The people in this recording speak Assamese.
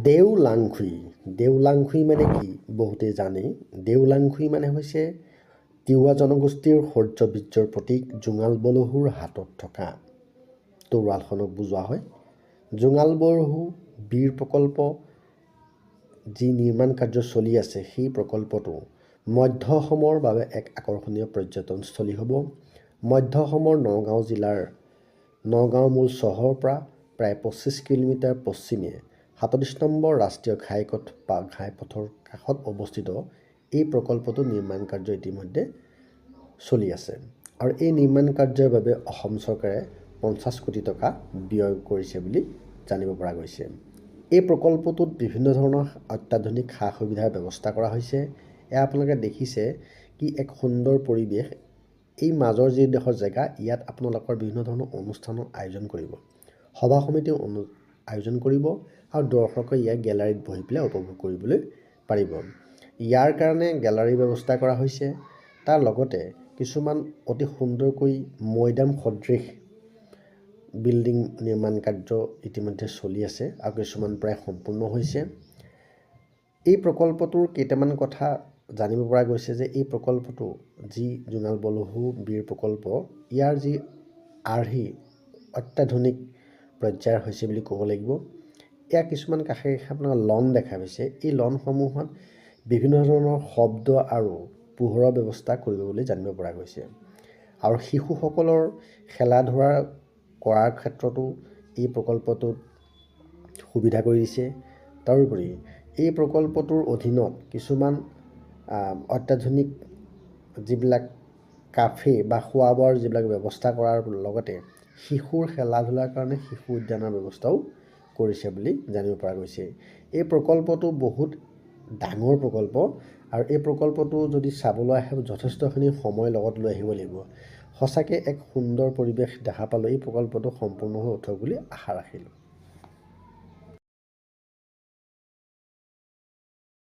দেওলাংখুই মানে কি বহুতে জানে। দেওলাংখুই মানে হৈছে তিৱা জনগোষ্ঠীৰ শৌৰ্য বীৰ্যৰ প্ৰতীক জোঙাল বলহুৰ হাতত থকা তৰোৱালখনক বুজোৱা হয়। জোঙাল বলহু বীৰ প্ৰকল্প যি নিৰ্মাণ কাৰ্য চলি আছে, সেই প্ৰকল্পটো মধ্য অসমৰ বাবে এক আকৰ্ষণীয় পৰ্যটনস্থলী হ'ব। মধ্য অসমৰ নগাঁও জিলাৰ নগাঁও মূল চহৰৰ পৰা প্ৰায় 25 কিলোমিটাৰ পশ্চিমে 37 নম্বৰ ৰাষ্ট্ৰীয় ঘাইপথৰ কাষত অৱস্থিত এই প্ৰকল্পটোৰ নিৰ্মাণ কাৰ্য ইতিমধ্যে চলি আছে আৰু এই নিৰ্মাণ কাৰ্যৰ বাবে অসম চৰকাৰে 50 কোটি টকা ব্যয় কৰিছে বুলি জানিব পৰা গৈছে। এই প্ৰকল্পটোত বিভিন্ন ধৰণৰ অত্যাধুনিক সা সুবিধাৰ ব্যৱস্থা কৰা হৈছে। এয়া আপোনালোকে দেখিছে কি এক সুন্দৰ পৰিৱেশ। এই মাজৰ যি ডোখৰ জেগা, ইয়াত আপোনালোকৰ বিভিন্ন ধৰণৰ অনুষ্ঠানৰ আয়োজন কৰিব, সভা সমিতিও আয়োজন কৰিব আৰু দৰ্শকে ইয়াত গেলাৰীত বহি পেলাই উপভোগ কৰিবলৈ পাৰিব। ইয়াৰ কাৰণে গেলাৰীৰ ব্যৱস্থা কৰা হৈছে। তাৰ লগতে কিছুমান অতি সুন্দৰকৈ মৈদাম সদৃশ বিল্ডিং নিৰ্মাণ কাৰ্য ইতিমধ্যে চলি আছে আৰু কিছুমান প্ৰায় সম্পূৰ্ণ হৈছে। এই প্ৰকল্পটোৰ কেইটামান কথা জানিব পৰা গৈছে যে এই প্ৰকল্পটো যি জোঙাল বলহু বীৰ প্ৰকল্প, ইয়াৰ যি আৰ্হি অত্যাধুনিক পৰ্যায়ৰ হৈছে বুলি ক'ব লাগিব। ইয়াৰ কিছুমান কাষে কাষে আপোনাৰ লন দেখা গৈছে। এই লনসমূহত বিভিন্ন ধৰণৰ শব্দ আৰু পোহৰৰ ব্যৱস্থা কৰিব বুলি জানিব পৰা গৈছে আৰু শিশুসকলৰ খেলা ধূলা কৰাৰ ক্ষেত্ৰতো এই প্ৰকল্পটোত সুবিধা কৰি দিছে। তাৰোপৰি এই প্ৰকল্পটোৰ অধীনত কিছুমান অত্যাধুনিক যিবিলাক কাফে বা খোৱা বোৱাৰ যিবিলাক ব্যৱস্থা কৰাৰ লগতে শিশুৰ খেলা ধূলাৰ কাৰণে শিশু উদ্যানৰ ব্যৱস্থাও কৰিছে বুলি জানিব পৰা গৈছে। এই প্ৰকল্পটো বহুত ডাঙৰ প্ৰকল্প আৰু এই প্ৰকল্পটো যদি চাবলৈ আহে যথেষ্টখিনি সময় লগত লৈ আহিব লাগিব। সঁচাকৈ এক সুন্দৰ পৰিৱেশ দেখা পালোঁ। এই প্ৰকল্পটো সম্পূৰ্ণ হৈ উঠক বুলি আশা ৰাখিলোঁ।